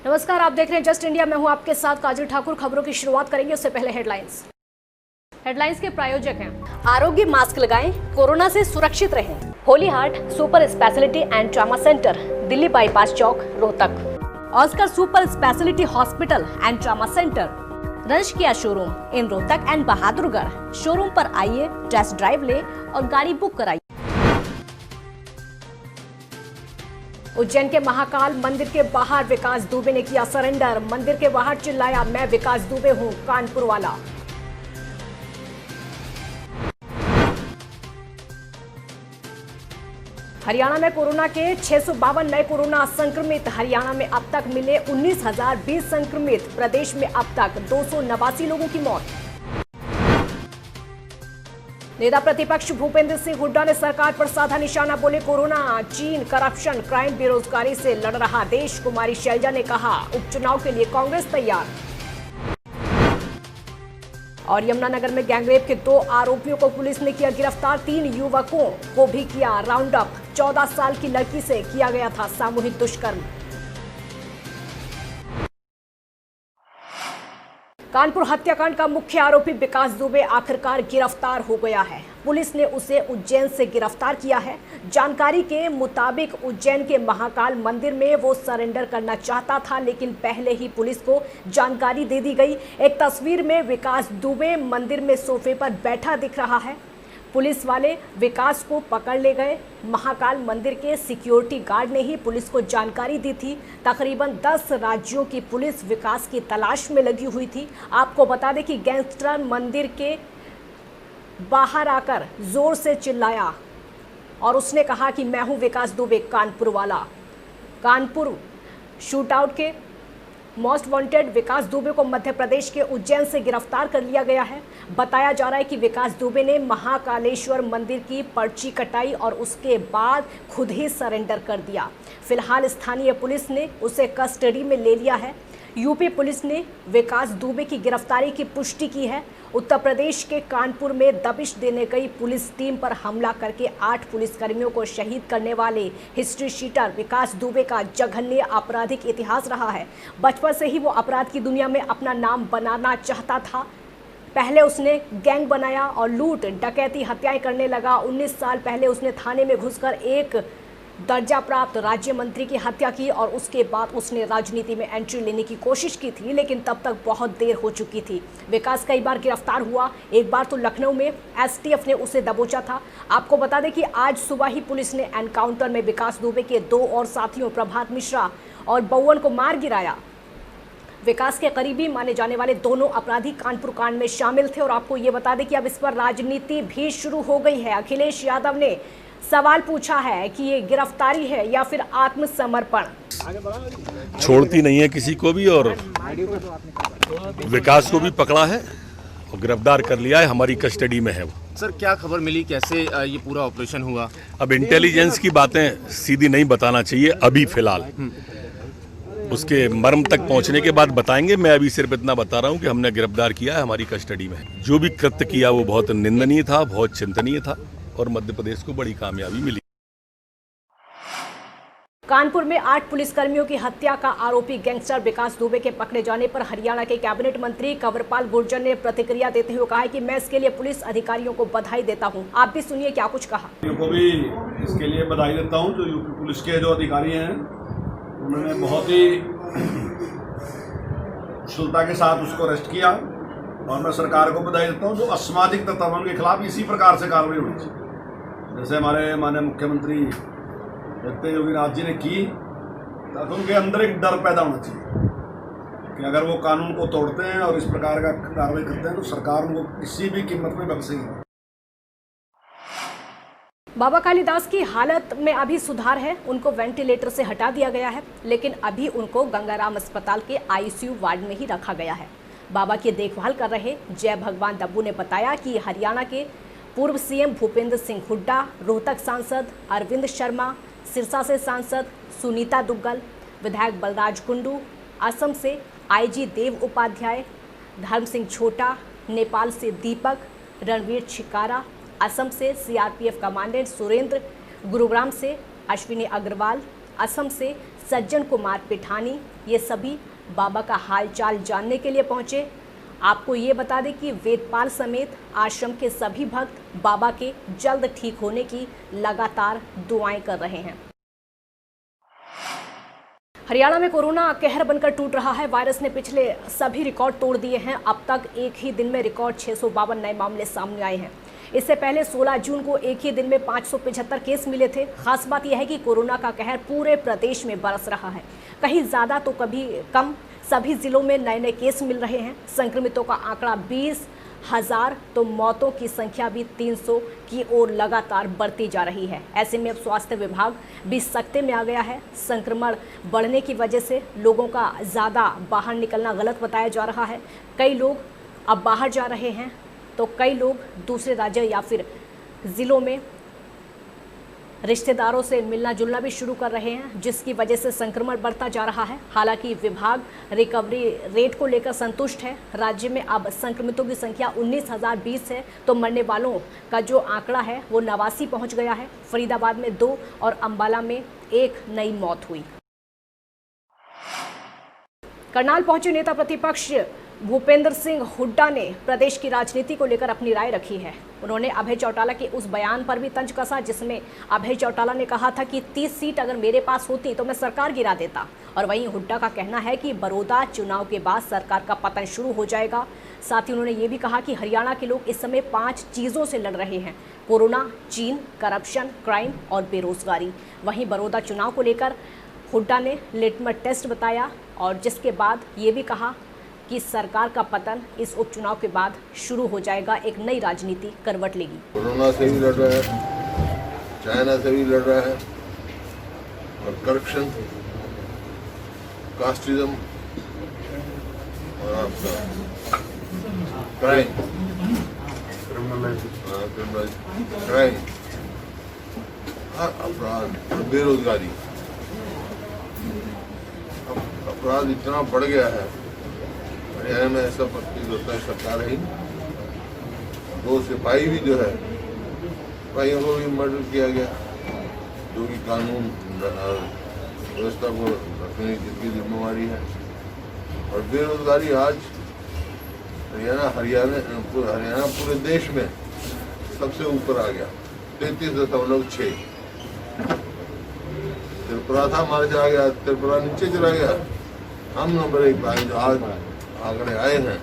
नमस्कार, आप देख रहे हैं जस्ट इंडिया। मैं हूं आपके साथ काजल ठाकुर। खबरों की शुरुआत करेंगे उससे पहले हेडलाइंस के प्रायोजक हैं आरोग्य मास्क लगाएं, कोरोना से सुरक्षित रहें। Holy Heart Super Speciality and Trauma Centre, Delhi bypass चौक, Rohtak. Oscar Super Speciality Hospital and Trauma Centre, रंश किया showroom in Rohtak and Bahadurgarh. Showroom पर आइए, टेस्ट ड्राइव ले और गाड़ी बुक कराइए। उज्जैन के महाकाल मंदिर के बाहर विकास दुबे ने किया सरेंडर। मंदिर के बाहर चिल्लाया, मैं विकास दुबे हूं, कानपुर वाला। हरियाणा में कोरोना के 652 नए कोरोना संक्रमित। हरियाणा में अब तक मिले 19,020 संक्रमित। प्रदेश में अब तक 289 लोगों की मौत। नेता प्रतिपक्ष भूपेंद्र सिंह हुड्डा ने सरकार पर साधा निशाना, बोले कोरोना, चीन, करप्शन, क्राइम, बेरोजगारी से लड़ रहा देश। कुमारी शैलजा ने कहा, उपचुनाव के लिए कांग्रेस तैयार। और यमुनानगर में गैंगरेप के 2 आरोपियों को पुलिस ने किया गिरफ्तार। 3 युवकों को भी किया राउंड अप। 14 साल की लड़की से किया गया था सामूहिक दुष्कर्म। कानपुर हत्याकांड का मुख्य आरोपी विकास दुबे आखिरकार गिरफ्तार हो गया है। पुलिस ने उसे उज्जैन से गिरफ्तार किया है। जानकारी के मुताबिक उज्जैन के महाकाल मंदिर में वो सरेंडर करना चाहता था, लेकिन पहले ही पुलिस को जानकारी दे दी गई। एक तस्वीर में विकास दुबे मंदिर में सोफे पर बैठा दिख रहा है। पुलिस वाले विकास को पकड़ ले गए। महाकाल मंदिर के सिक्योरिटी गार्ड ने ही पुलिस को जानकारी दी थी। तकरीबन 10 राज्यों की पुलिस विकास की तलाश में लगी हुई थी। आपको बता दें कि गैंगस्टर मंदिर के बाहर आकर जोर से चिल्लाया और उसने कहा कि मैं हूं विकास दुबे, कानपुर वाला। कानपुर शूटआउट के मोस्ट वांटेड विकास दुबे को मध्य प्रदेश के उज्जैन से गिरफ्तार कर लिया गया है। बताया जा रहा है कि विकास दुबे ने महाकालेश्वर मंदिर की पर्ची कटाई और उसके बाद खुद ही सरेंडर कर दिया। फिलहाल स्थानीय पुलिस ने उसे कस्टडी में ले लिया है। यूपी पुलिस ने विकास दुबे की गिरफ्तारी की पुष्टि की है। उत्तर प्रदेश के कानपुर में दबिश देने गई पुलिस टीम पर हमला करके 8 पुलिसकर्मियों को शहीद करने वाले हिस्ट्री शीटर विकास दुबे का जघन्य आपराधिक इतिहास रहा है। बचपन से ही वो अपराध की दुनिया में अपना नाम बनाना चाहता था। पहले उसने गैंग बनाया और लूट, डकैती, हत्याएं करने लगा। 19 साल पहले उसने थाने में घुसकर एक दर्जा प्राप्त राज्य मंत्री की हत्या की और उसके बाद उसने राजनीति में एंट्री लेने की कोशिश की थी, लेकिन तब तक बहुत देर हो चुकी थी। विकास कई बार गिरफ्तार हुआ। एक बार तो लखनऊ में एसटीएफ ने उसे दबोचा था। आपको बता दें कि आज सुबह ही पुलिस ने एनकाउंटर में विकास दुबे के 2 और साथियों प्रभात मिश्रा और बउवन को मार गिराया। विकास के करीबी माने जाने वाले दोनों अपराधी कानपुर कांड में शामिल थे। और आपको ये बता दें कि अब इस पर राजनीति भी शुरू हो गई है। अखिलेश यादव ने सवाल पूछा है कि ये गिरफ्तारी है या फिर आत्मसमर्पण। छोड़ती नहीं है किसी को भी और विकास को भी पकड़ा है और गिरफ्तार कर लिया है। हमारी कस्टडी में है वो। सर, क्या खबर मिली, कैसे ये पूरा ऑपरेशन हुआ? अब इंटेलिजेंस की बातें सीधी नहीं बताना चाहिए अभी फिलहाल। उसके मर्म तक पहुंचने के बाद बताएंगे। मैं अभी सिर्फ इतना बता रहा हूं कि हमने गिरफ्तार किया है, हमारी कस्टडी में है। जो भी कृत्य किया वो बहुत निंदनीय था, बहुत चिंतनीय था और मध्य प्रदेश को बड़ी कामयाबी मिली। कानपुर में 8 पुलिसकर्मियों की हत्या का आरोपी गैंगस्टर विकास दुबे के पकड़े जाने पर हरियाणा के कैबिनेट मंत्री कंवरपाल गुर्जर ने प्रतिक्रिया देते हुए कहा है कि मैं इसके लिए पुलिस अधिकारियों को बधाई देता हूं। आप भी सुनिए क्या कुछ कहा। को भी इसके लिए बधाई देता हूं। जो यूपी पुलिस के जो अधिकारी हैं उन्होंने बहुत ही कुशलता के साथ उसको अरेस्ट किया और मैं सरकार को बधाई देता हूं। जो असामाजिक तत्व हैं उनके खिलाफ इसी प्रकार से कार्रवाई होनी चाहिए, जैसे हमारे माननीय मुख्यमंत्री जगत योगीनाथ जी ने की। ताकि उनके अंदर एक डर पैदा होना चाहिए कि अगर वो कानून को तोड़ते हैं और इस प्रकार का कार्रवाई करते हैं तो सरकार उनको किसी भी कीमत में बख्शेगी। बाबा कालीदास की हालत में अभी सुधार है। उनको वेंटिलेटर से हटा दिया गया है, लेकिन अभी उनको गंगाराम अस्पताल के आईसीयू वार्ड में ही रखा गया है। बाबा की देखभाल कर रहे जय भगवान दब्बू ने बताया कि हरियाणा के पूर्व सीएम भूपेंद्र सिंह हुड्डा, रोहतक सांसद अरविंद शर्मा, सिरसा से सांसद सुनीता दुग्गल, विधायक बलराज कुंडू, असम से आईजी देव उपाध्याय, धर्म सिंह छोटा, नेपाल से दीपक, रणवीर छिकारा, असम से सीआरपीएफ कमांडेंट सुरेंद्र, गुरुग्राम से अश्विनी अग्रवाल, असम से सज्जन कुमार पिठानी, ये सभी बाबा का हालचाल जानने के लिए पहुंचे। आपको ये बता दें कि वेदपाल समेत आश्रम के सभी भक्त बाबा के जल्द ठीक होने की लगातार दुआएं कर रहे हैं। हरियाणा में कोरोना कहर बनकर टूट रहा है। वायरस ने पिछले सभी रिकॉर्ड तोड़ दिए हैं। अब तक एक ही दिन में रिकॉर्ड 652 नए मामले सामने आए हैं। इससे पहले 16 जून को एक ही दिन में 575 केस मिले थे। खास बात यह है कि कोरोना का कहर पूरे प्रदेश में बरस रहा है, कहीं ज़्यादा तो कभी कम। सभी जिलों में नए नए केस मिल रहे हैं। संक्रमितों का आंकड़ा 20,000 तो मौतों की संख्या भी 300 की ओर लगातार बढ़ती जा रही है। ऐसे में अब स्वास्थ्य विभाग भी सख्ते में आ गया है। संक्रमण बढ़ने की वजह से लोगों का ज़्यादा बाहर निकलना गलत बताया जा रहा है। कई लोग अब बाहर जा रहे हैं तो कई लोग दूसरे राज्य या फिर ज़िलों में रिश्तेदारों से मिलना जुलना भी शुरू कर रहे हैं, जिसकी वजह से संक्रमण बढ़ता जा रहा है। हालांकि विभाग रिकवरी रेट को लेकर संतुष्ट है। राज्य में अब संक्रमितों की संख्या 19,020 है, तो मरने वालों का जो आंकड़ा है वो 89 पहुंच गया है। फरीदाबाद में 2 और अंबाला में 1 नई मौत हुई। करनाल पहुंचे नेता प्रतिपक्ष भूपेंद्र सिंह हुड्डा ने प्रदेश की राजनीति को लेकर अपनी राय रखी है। उन्होंने अभय चौटाला के उस बयान पर भी तंज कसा जिसमें अभय चौटाला ने कहा था कि 30 सीट अगर मेरे पास होती तो मैं सरकार गिरा देता। और वहीं हुड्डा का कहना है कि बड़ौदा चुनाव के बाद सरकार का पतन शुरू हो जाएगा। साथ ही उन्होंने ये भी कहा कि हरियाणा के लोग इस समय 5 चीज़ों से लड़ रहे हैं: कोरोना, चीन, करप्शन, क्राइम और बेरोजगारी। वहीं बड़ौदा चुनाव को लेकर हुड्डा ने लिटमस टेस्ट बताया और जिसके बाद ये भी कहा कि सरकार का पतन इस उपचुनाव के बाद शुरू हो जाएगा, एक नई राजनीति करवट लेगी। कोरोना से भी लड़ रहा है, चाइना से भी लड़ रहा है, और करप्शन, कास्टिज्म और आपका क्राइम, क्राइम, अपराध, बेरोजगारी। अपराध इतना बढ़ गया है हरियाणा में, ऐसा प्रतीत होता है सरकार ही। 2 सिपाही भी जो है, सिपाहियों को भी मर्डर किया गया, जो कि कानून व्यवस्था को रखने की जिम्मेवारी है। और बेरोजगारी आज हरियाणा पूरे देश में सबसे ऊपर आ गया, 33.6। त्रिपुरा था, हमारे चला गया, त्रिपुरा नीचे चला गया, हम नंबर 1 पाए जो आज आंकड़े आए हैं।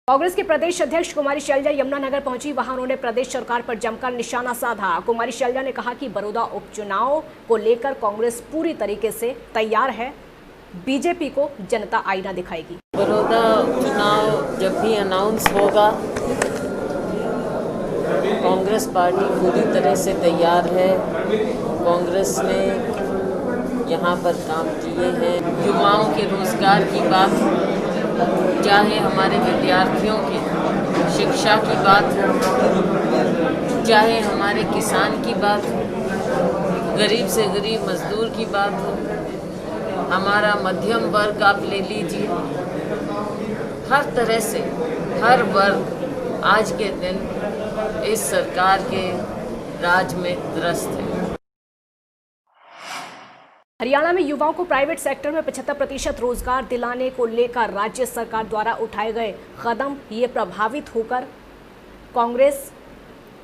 कांग्रेस के प्रदेश अध्यक्ष कुमारी शैलजा यमुनानगर पहुंची। वहां उन्होंने प्रदेश सरकार पर जमकर निशाना साधा। कुमारी शैलजा ने कहा कि बड़ौदा उपचुनाव को लेकर कांग्रेस पूरी तरीके से तैयार है। बीजेपी को जनता आईना दिखाएगी। बड़ौदा चुनाव जब भी अनाउंस होगा, कांग्रेस पार्टी पूरी तरह से तैयार है। कांग्रेस ने यहाँ पर काम किए हैं। युवाओं के रोजगार की बात हो, चाहे हमारे विद्यार्थियों की शिक्षा की बात हो, चाहे हमारे किसान की बात हो, गरीब से गरीब मजदूर की बात हो, हमारा मध्यम वर्ग आप ले लीजिए, हर तरह से हर वर्ग आज के दिन इस सरकार के राज में त्रस्त है। हरियाणा में युवाओं को प्राइवेट सेक्टर में 75% रोजगार दिलाने को लेकर राज्य सरकार द्वारा उठाए गए कदम ये प्रभावित होकर कांग्रेस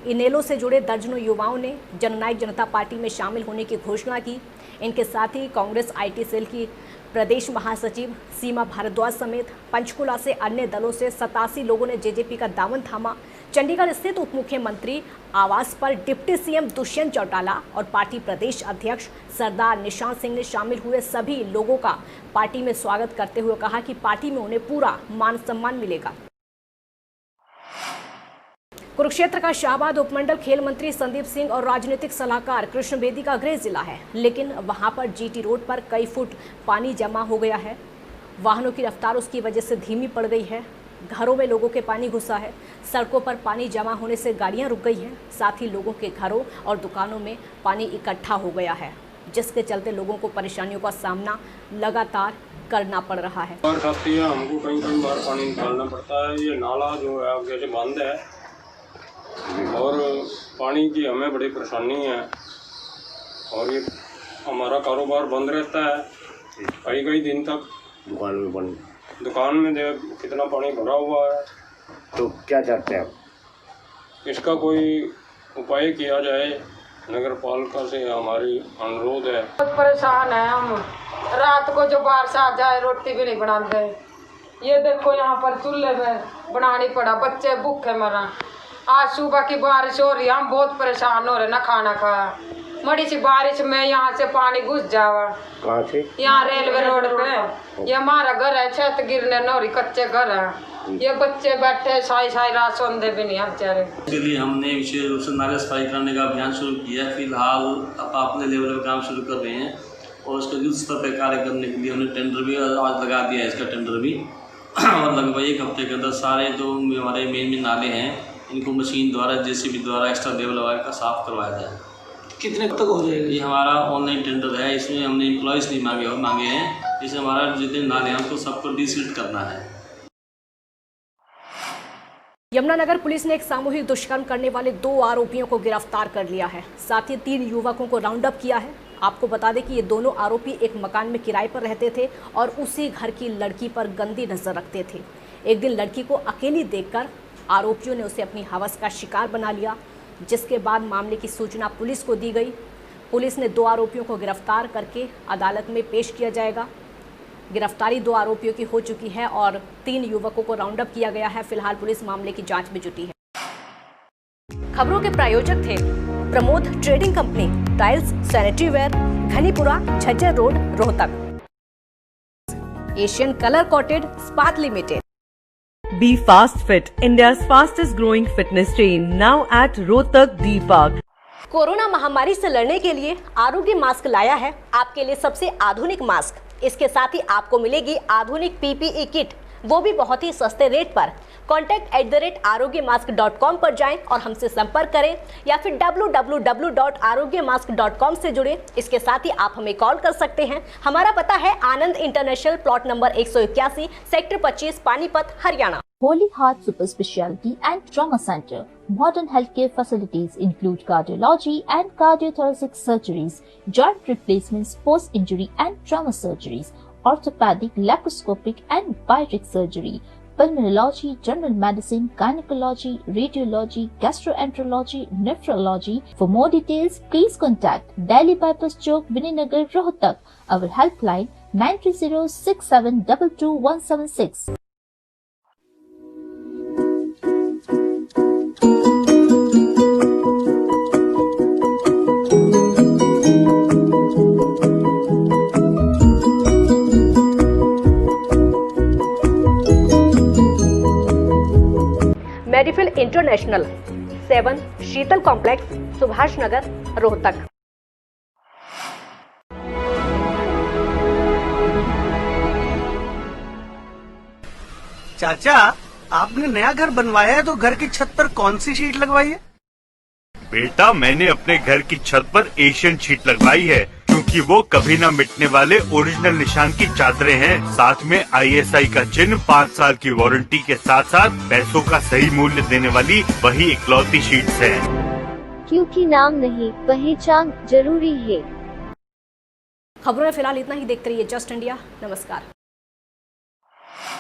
इनेलो से जुड़े दर्जनों युवाओं ने जननायक जनता पार्टी में शामिल होने की घोषणा की। इनके साथ ही कांग्रेस आईटी सेल की प्रदेश महासचिव सीमा भारद्वाज समेत पंचकुला से अन्य दलों से 87 लोगों ने जेजेपी का दामन थामा। चंडीगढ़ स्थित उप मुख्यमंत्री आवास पर डिप्टी सीएम दुष्यंत चौटाला और पार्टी प्रदेश अध्यक्ष सरदार निशांत सिंह ने शामिल हुए सभी लोगों का पार्टी में स्वागत करते हुए कहा कि पार्टी में उन्हें पूरा मान सम्मान मिलेगा। कुरुक्षेत्र का शाहबाद उपमंडल खेल मंत्री संदीप सिंह और राजनीतिक सलाहकार कृष्ण बेदी का गृह जिला है, लेकिन वहां पर जीटी रोड पर कई फुट पानी जमा हो गया है। वाहनों की रफ्तार उसकी वजह से धीमी पड़ गई है। घरों में लोगों के पानी घुसा है। सड़कों पर पानी जमा होने से गाड़ियां रुक गई हैं। साथ ही लोगों के घरों और दुकानों में पानी इकट्ठा हो गया है, जिसके चलते लोगों को परेशानियों का सामना लगातार करना पड़ रहा है। हमको कई बार पानी निकालना पड़ता है। ये नाला जो है आगे से बंद है और पानी की हमें बड़ी परेशानी है। और ये हमारा कारोबार बंद रहता है कई कई दिन तक। दुकान में देख कितना पानी भरा हुआ है। तो क्या चाहते हैं आप? इसका कोई उपाय किया जाए, नगर पालिका से हमारी अनुरोध है। बहुत परेशान है हम, रात को जो बारिश आ जाए रोटी भी नहीं बनाते। ये देखो यहाँ पर चूल्हे में बनानी पड़ा, बच्चे भूखे मरा। आज सुबह की बारिश हो रही है, हम बहुत परेशान हो रहे, ना खाना खाया। मड़ी सी बारिश में यहाँ से पानी घुस जावा। कहाँ से? यहाँ रेलवे रोड पे। ये हमारा घर है, छत गिरने नौरी कच्चे घर है। ये बच्चे बैठे साई साई रात सोंदे भी नहीं बेचारे। इसके लिए हमने विशेष रूप से नाले सफाई करने का अभियान शुरू किया है। फिलहाल अब अपने लेवल पर काम शुरू कर रहे हैं और उसके युद्ध स्तर पर कार्य करने के लिए हमने टेंडर भी आज लगा दिया है, इसका टेंडर भी। और लगभग एक हफ्ते के अंदर सारे जो हमारे मेन नाले हैं इनको मशीन द्वारा JCB द्वारा एक्स्ट्रा लेवल वगैरह का साफ करवाया जाए। कितने तक हो जाएगा? ये हमारा ऑनलाइन टेंडर है, इसमें हमने एम्प्लॉयज़ नहीं मांगे हैं। इसे हमारा जितने नाले हैं उसको सबको डिसील्ट करना है। यमुनानगर पुलिस ने एक सामूहिक दुष्कर्म करने वाले 2 आरोपियों को गिरफ्तार कर लिया है। साथ ही 3 युवकों को राउंड अप किया है। आपको बता दें कि ये दोनों आरोपी एक मकान में किराए पर रहते थे और उसी घर की लड़की पर गंदी नजर रखते थे। एक दिन लड़की को अकेली देखकर आरोपियों ने उसे अपनी हवस का शिकार बना लिया, जिसके बाद मामले की सूचना पुलिस को दी गई। पुलिस ने 2 आरोपियों को गिरफ्तार करके अदालत में पेश किया जाएगा। गिरफ्तारी 2 आरोपियों की हो चुकी है और 3 युवकों को राउंड अप किया गया है। फिलहाल पुलिस मामले की जांच में जुटी है। खबरों के प्रायोजक थे Pramod trading company, tiles, sanitary ware, Ghanipura, Jhajjar road, Rohtak. Asian colour coated स्पात limited. Be Fast Fit, India's fastest growing fitness chain, now at Rohtak D Park. Corona महामारी से लड़ने के लिए आरोग्य मास्क लाया है आपके लिए सबसे आधुनिक मास्क। इसके साथ ही आपको मिलेगी आधुनिक PPE किट, वो भी बहुत ही सस्ते रेट पर। contact@arogyamask.com पर जाएं और हमसे संपर्क करें या फिर www.arogyamask.com से जुड़े। इसके साथ ही आप हमें कॉल कर सकते हैं। हमारा पता है Anand international, plot number 181, sector 25, Panipat, Haryana. Holy Heart Super Speciality and Trauma Center. Modern healthcare facilities include cardiology and cardiothoracic surgeries, joint replacements, post-injury and trauma surgeries, orthopedic, laparoscopic and bariatric surgery, pulmonology, general medicine, gynecology, radiology, gastroenterology, nephrology. For more details, please contact Delhi Bypass Chowk, Vininagar, Rohtak. Our helpline 93067222176. Medifil international, 7 Sheetal complex, Subhash Nagar, Rohtak. चाचा, आपने नया घर बनवाया है तो घर की छत पर कौन सी शीट लगवाई है? बेटा, मैंने अपने घर की छत पर एशियन शीट लगवाई है, क्योंकि वो कभी न मिटने वाले ओरिजिनल निशान की चादरें हैं। साथ में ISI का चिन्ह, 5 साल की वारंटी के साथ साथ पैसों का सही मूल्य देने वाली वही इकलौती शीट्स हैं। क्योंकि नाम नहीं, पहचान जरूरी है। खबरों में फिलहाल इतना ही। देखते रहिए जस्ट इंडिया। नमस्कार।